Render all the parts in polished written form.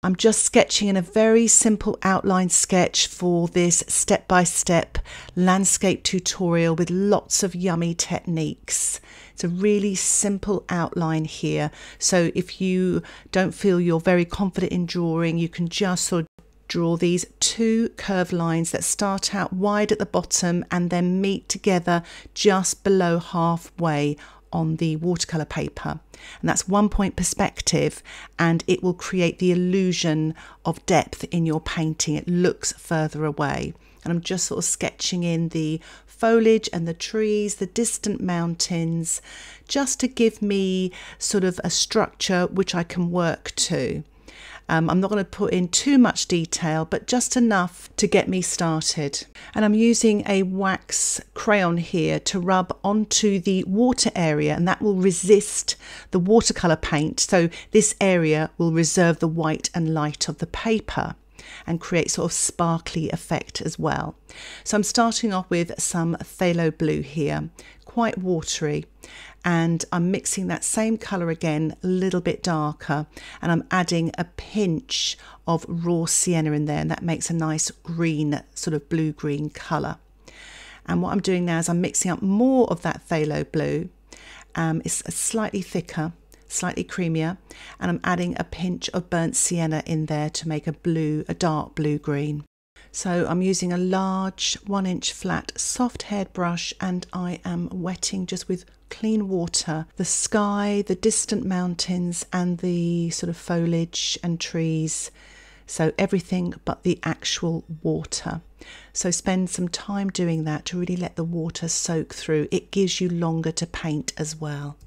I'm just sketching in a very simple outline sketch for this step-by-step landscape tutorial with lots of yummy techniques. It's a really simple outline here, so if you don't feel you're very confident in drawing, you can just sort of draw these two curved lines that start out wide at the bottom and then meet together just below halfway on the watercolor paper, and that's 1 point perspective, and it will create the illusion of depth in your painting. It looks further away, and I'm just sort of sketching in the foliage and the trees, the distant mountains, just to give me sort of a structure which I can work to. I'm not going to put in too much detail, but just enough to get me started. And I'm using a wax crayon here to rub onto the water area, and that will resist the watercolor paint. So this area will reserve the white and light of the paper and create sort of sparkly effect as well. So I'm starting off with some phthalo blue here, quite watery, and I'm mixing that same colour again, a little bit darker, and I'm adding a pinch of raw sienna in there, and that makes a nice green, sort of blue-green colour. And what I'm doing now is I'm mixing up more of that phthalo blue. It's slightly thicker, slightly creamier, and I'm adding a pinch of burnt sienna in there to make a dark blue-green. So I'm using a large 1-inch flat soft-haired brush, and I am wetting just with clean water the sky, the distant mountains, and the sort of foliage and trees. So everything but the actual water. So spend some time doing that to really let the water soak through. It gives you longer to paint as well.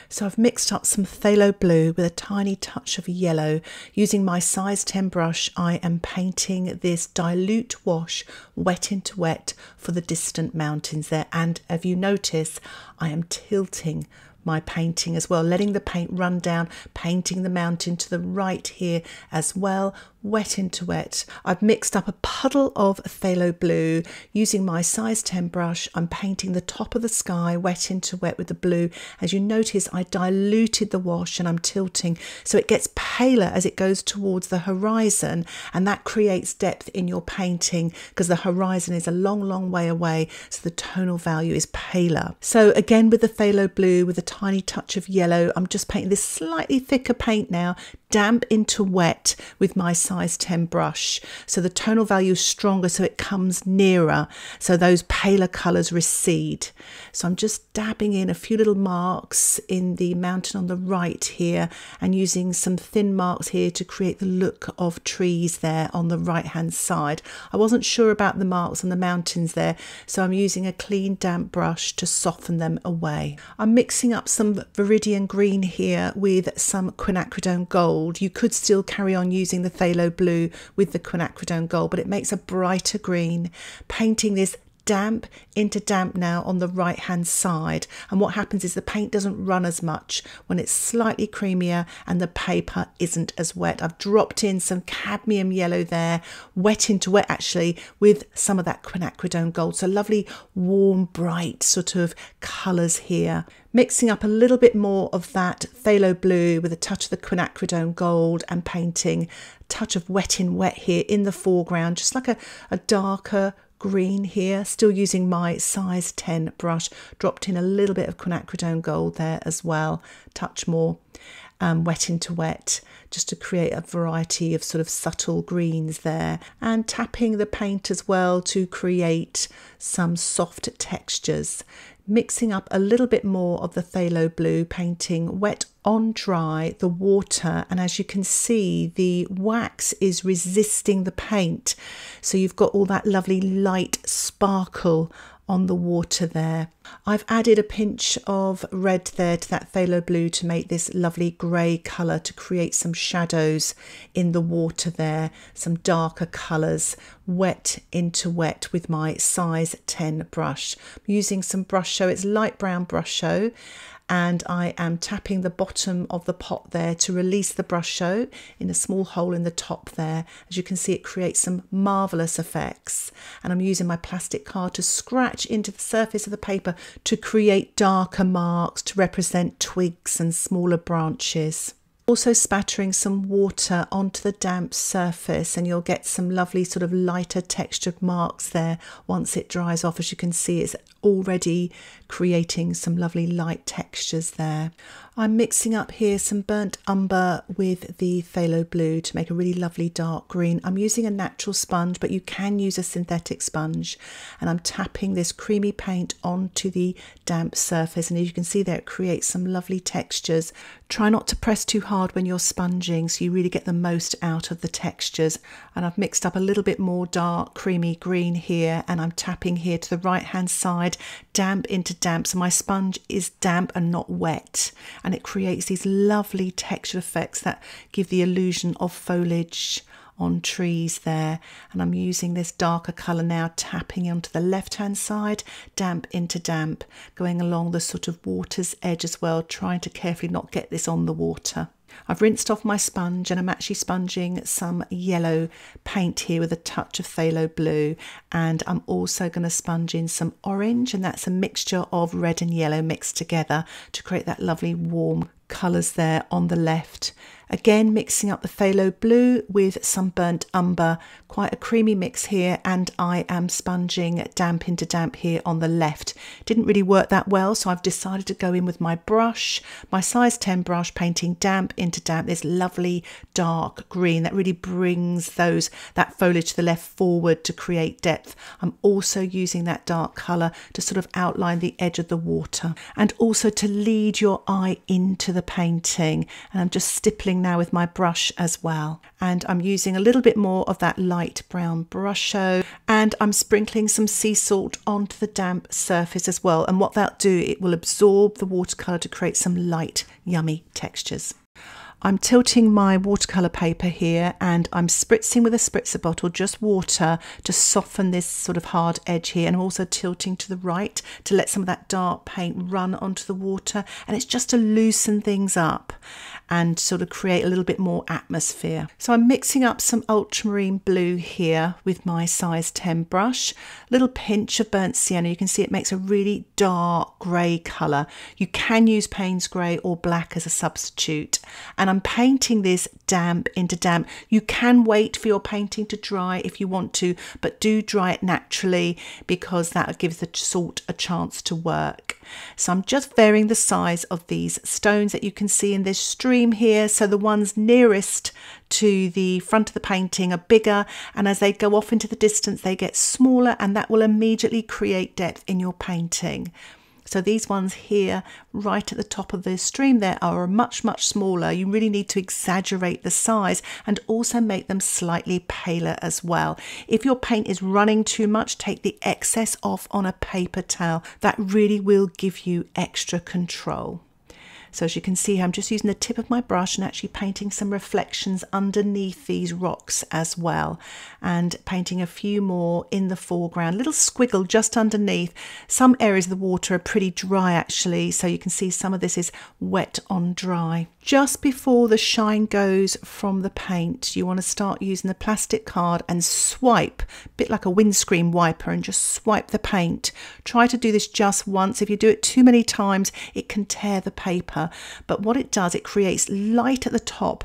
So I've mixed up some phthalo blue with a tiny touch of yellow. Using my size 10 brush, I am painting this dilute wash wet into wet for the distant mountains there. And if you notice, I am tilting my painting as well, letting the paint run down, painting the mountain to the right here as well, wet into wet. I've mixed up a puddle of phthalo blue. Using my size 10 brush, I'm painting the top of the sky wet into wet with the blue. As you notice, I diluted the wash and I'm tilting so it gets paler as it goes towards the horizon, and that creates depth in your painting because the horizon is a long way away, so the tonal value is paler. So again, with the phthalo blue with a tiny touch of yellow, I'm just painting this slightly thicker paint now, damp into wet with my size 10 brush, so the tonal value is stronger, so it comes nearer, so those paler colours recede. So I'm just dabbing in a few little marks in the mountain on the right here, and using some thin marks here to create the look of trees there on the right hand side. I wasn't sure about the marks on the mountains there, so I'm using a clean damp brush to soften them away. I'm mixing up some Vermillion green here with some Quinacridone gold. You could still carry on using the phthalo blue with the Quinacridone gold, but it makes a brighter green. Painting this damp into damp now on the right hand side, and what happens is the paint doesn't run as much when it's slightly creamier and the paper isn't as wet. I've dropped in some cadmium yellow there, wet into wet actually, with some of that Quinacridone gold, so lovely warm bright sort of colours here. Mixing up a little bit more of that phthalo blue with a touch of the Quinacridone gold, and painting a touch of wet in wet here in the foreground, just like a darker green here, still using my size 10 brush. Dropped in a little bit of Quinacridone gold there as well, touch more wet into wet, just to create a variety of sort of subtle greens there, and tapping the paint as well to create some soft textures. Mixing up a little bit more of the phthalo blue, painting wet on dry the water, and as you can see, the wax is resisting the paint, so you've got all that lovely light sparkle on the water there. I've added a pinch of red there to that phthalo blue to make this lovely grey colour, to create some shadows in the water there, some darker colours, wet into wet with my size 10 brush. I'm using some Brusho, it's light brown Brusho, and I am tapping the bottom of the pot there to release the Brusho in a small hole in the top there. As you can see, it creates some marvellous effects, and I'm using my plastic card to scratch into the surface of the paper to create darker marks to represent twigs and smaller branches. Also spattering some water onto the damp surface, and you'll get some lovely sort of lighter textured marks there once it dries off. As you can see, it's already creating some lovely light textures there. I'm mixing up here some burnt umber with the phthalo blue to make a really lovely dark green. I'm using a natural sponge, but you can use a synthetic sponge, and I'm tapping this creamy paint onto the damp surface, and as you can see there, it creates some lovely textures. Try not to press too hard when you're sponging so you really get the most out of the textures. And I've mixed up a little bit more dark creamy green here, and I'm tapping here to the right hand side, damp into damp, so my sponge is damp and not wet, and it creates these lovely texture effects that give the illusion of foliage on trees there. And I'm using this darker colour now, tapping onto the left hand side, damp into damp, going along the sort of water's edge as well, trying to carefully not get this on the water. I've rinsed off my sponge, and I'm actually sponging some yellow paint here with a touch of phthalo blue, and I'm also going to sponge in some orange, and that's a mixture of red and yellow mixed together to create that lovely warm colours there on the left. Again, mixing up the phthalo blue with some burnt umber, quite a creamy mix here, and I am sponging damp into damp here on the left. Didn't really work that well, so I've decided to go in with my brush, my size 10 brush, painting damp into damp, this lovely dark green that really brings that foliage to the left forward to create depth. I'm also using that dark colour to sort of outline the edge of the water, and also to lead your eye into the painting. And I'm just stippling now with my brush as well, and I'm using a little bit more of that light brown Brusho, and I'm sprinkling some sea salt onto the damp surface as well, and what that'll do, it will absorb the watercolour to create some light yummy textures. I'm tilting my watercolour paper here, and I'm spritzing with a spritzer bottle just water to soften this sort of hard edge here, and I'm also tilting to the right to let some of that dark paint run onto the water, and it's just to loosen things up and sort of create a little bit more atmosphere. So I'm mixing up some ultramarine blue here with my size 10 brush, a little pinch of burnt sienna. You can see it makes a really dark grey colour. You can use Paynes grey or black as a substitute, and I'm painting this damp into damp. You can wait for your painting to dry if you want to, but do dry it naturally because that gives the salt a chance to work. So I'm just varying the size of these stones that you can see in this stream here. So the ones nearest to the front of the painting are bigger, and as they go off into the distance they get smaller, and that will immediately create depth in your painting. So these ones here right at the top of the stream there are much smaller. You really need to exaggerate the size and also make them slightly paler as well. If your paint is running too much, take the excess off on a paper towel. That really will give you extra control. So as you can see, I'm just using the tip of my brush and actually painting some reflections underneath these rocks as well, and painting a few more in the foreground, little squiggle just underneath. Some areas of the water are pretty dry actually, so you can see some of this is wet on dry. Just before the shine goes from the paint, you want to start using the plastic card and swipe, a bit like a windscreen wiper, and just swipe the paint. Try to do this just once. If you do it too many times, it can tear the paper. But what it does, it creates light at the top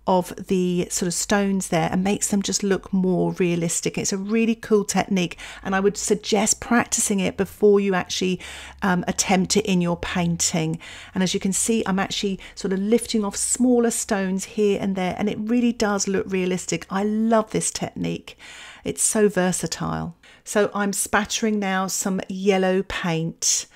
of the sort of stones there and makes them just look more realistic. It's a really cool technique, and I would suggest practicing it before you actually attempt it in your painting. And as you can see, I'm actually sort of lifting off smaller stones here and there, and it really does look realistic. I love this technique. It's so versatile. So I'm spattering now some yellow paint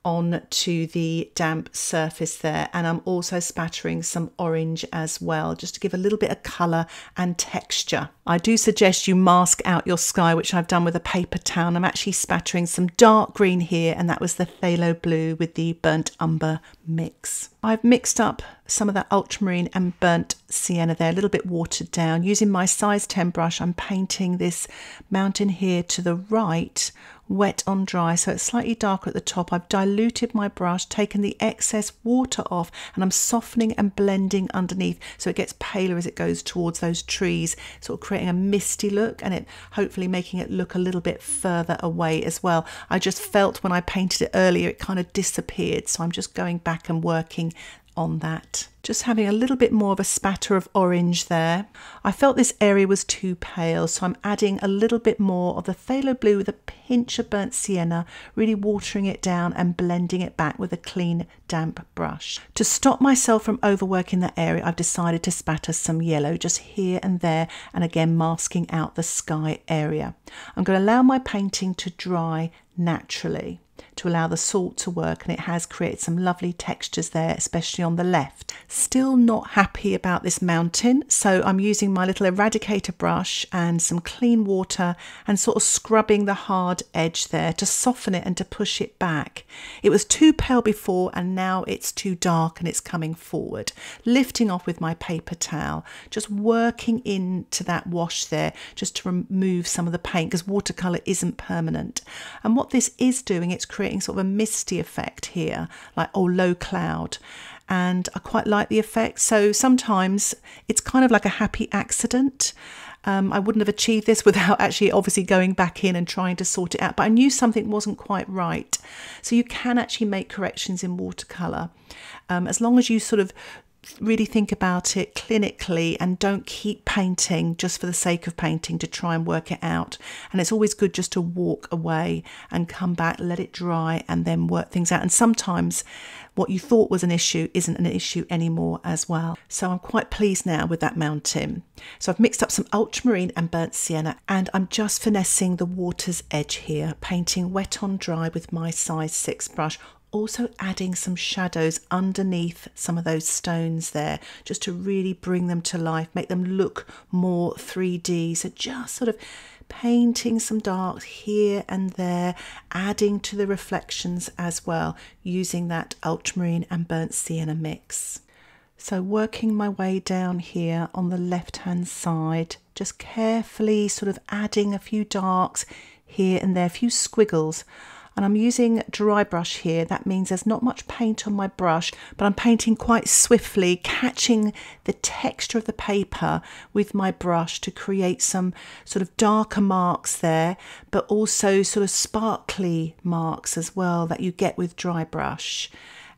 onto the damp surface there, and I'm also spattering some orange as well, just to give a little bit of colour and texture. I do suggest you mask out your sky, which I've done with a paper towel. I'm actually spattering some dark green here, and that was the phthalo blue with the burnt umber mix. I've mixed up some of that ultramarine and burnt sienna there, a little bit watered down. Using my size 10 brush, I'm painting this mountain here to the right, wet on dry, so it's slightly darker at the top. I've diluted my brush, taken the excess water off, and I'm softening and blending underneath so it gets paler as it goes towards those trees, sort of creating a misty look, and it hopefully making it look a little bit further away as well. I just felt when I painted it earlier it kind of disappeared, so I'm just going back and working on that. Just having a little bit more of a spatter of orange there. I felt this area was too pale, so I'm adding a little bit more of the phthalo blue with a pinch of burnt sienna, really watering it down and blending it back with a clean, damp brush. To stop myself from overworking that area, I've decided to spatter some yellow just here and there, and again masking out the sky area. I'm going to allow my painting to dry naturally to allow the salt to work, and it has created some lovely textures there, especially on the left. Still not happy about this mountain, so I'm using my little eradicator brush and some clean water and sort of scrubbing the hard edge there to soften it and to push it back. It was too pale before and now it's too dark and it's coming forward. Lifting off with my paper towel, just working into that wash there just to remove some of the paint, because watercolour isn't permanent. And what this is doing, it's creating sort of a misty effect here, like low cloud, and I quite like the effect. So sometimes it's kind of like a happy accident. I wouldn't have achieved this without actually obviously going back in and trying to sort it out, but I knew something wasn't quite right. So you can actually make corrections in watercolour as long as you sort of really think about it clinically and don't keep painting just for the sake of painting to try and work it out. And it's always good just to walk away and come back, let it dry, and then work things out. And sometimes what you thought was an issue isn't an issue anymore as well. So I'm quite pleased now with that mountain. So I've mixed up some ultramarine and burnt sienna, and I'm just finessing the water's edge here, painting wet on dry with my size 6 brush. Also adding some shadows underneath some of those stones there, just to really bring them to life, make them look more 3D. So just sort of painting some darks here and there, adding to the reflections as well, using that ultramarine and burnt sienna mix. So working my way down here on the left hand side, just carefully sort of adding a few darks here and there, a few squiggles. And I'm using dry brush here. That means there's not much paint on my brush, but I'm painting quite swiftly, catching the texture of the paper with my brush to create some sort of darker marks there, but also sort of sparkly marks as well that you get with dry brush.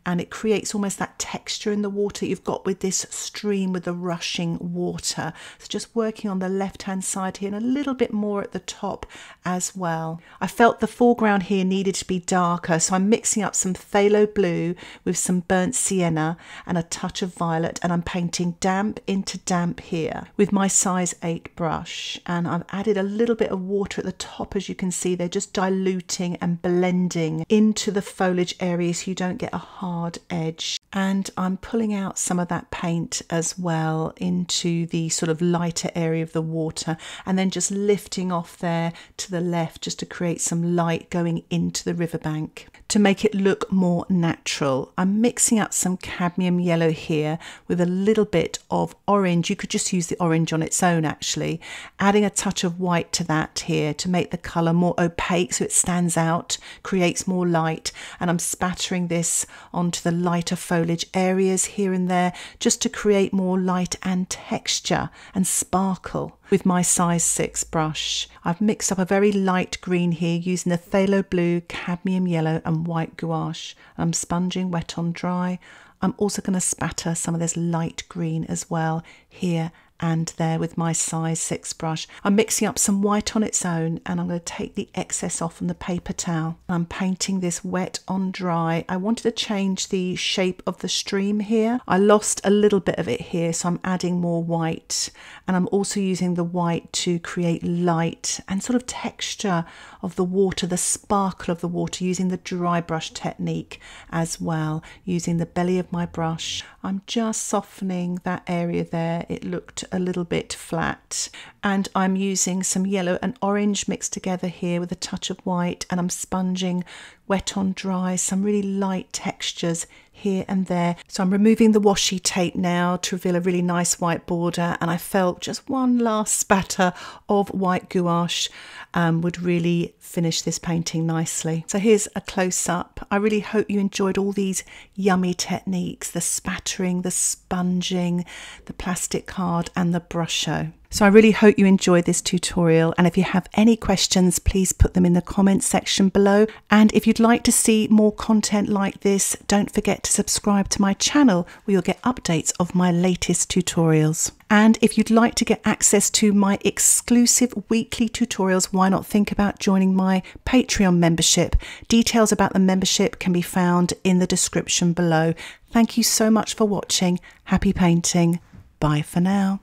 And it creates almost that texture in the water you've got with this stream with the rushing water. So just working on the left hand side here and a little bit more at the top as well. I felt the foreground here needed to be darker, so I'm mixing up some phthalo blue with some burnt sienna and a touch of violet, and I'm painting damp into damp here with my size 8 brush. And I've added a little bit of water at the top, as you can see. They're just diluting and blending into the foliage area so you don't get a hard edge. And I'm pulling out some of that paint as well into the sort of lighter area of the water, and then just lifting off there to the left just to create some light going into the riverbank to make it look more natural. I'm mixing up some cadmium yellow here with a little bit of orange. You could just use the orange on its own actually, adding a touch of white to that here to make the colour more opaque so it stands out, creates more light. And I'm spattering this onto the lighter foliage areas here and there just to create more light and texture and sparkle with my size 6 brush. I've mixed up a very light green here using the phthalo blue, cadmium yellow and white gouache. I'm sponging wet on dry. I'm also going to spatter some of this light green as well here and there with my size 6 brush. I'm mixing up some white on its own, and I'm going to take the excess off on the paper towel. I'm painting this wet on dry. I wanted to change the shape of the stream here. I lost a little bit of it here, so I'm adding more white, and I'm also using the white to create light and sort of texture of the water, the sparkle of the water, using the dry brush technique as well, using the belly of my brush. I'm just softening that area there. It looked a little bit flat, and I'm using some yellow and orange mixed together here with a touch of white, and I'm sponging wet on dry some really light textures here and there. So I'm removing the washi tape now to reveal a really nice white border, and I felt just one last spatter of white gouache would really finish this painting nicely. So here's a close-up. I really hope you enjoyed all these yummy techniques, the spattering, the sponging, the plastic card and the Brusho. So I really hope you enjoyed this tutorial, and if you have any questions, please put them in the comments section below. And if you'd like to see more content like this, don't forget to subscribe to my channel where you'll get updates of my latest tutorials. And if you'd like to get access to my exclusive weekly tutorials, why not think about joining my Patreon membership? Details about the membership can be found in the description below. Thank you so much for watching. Happy painting. Bye for now.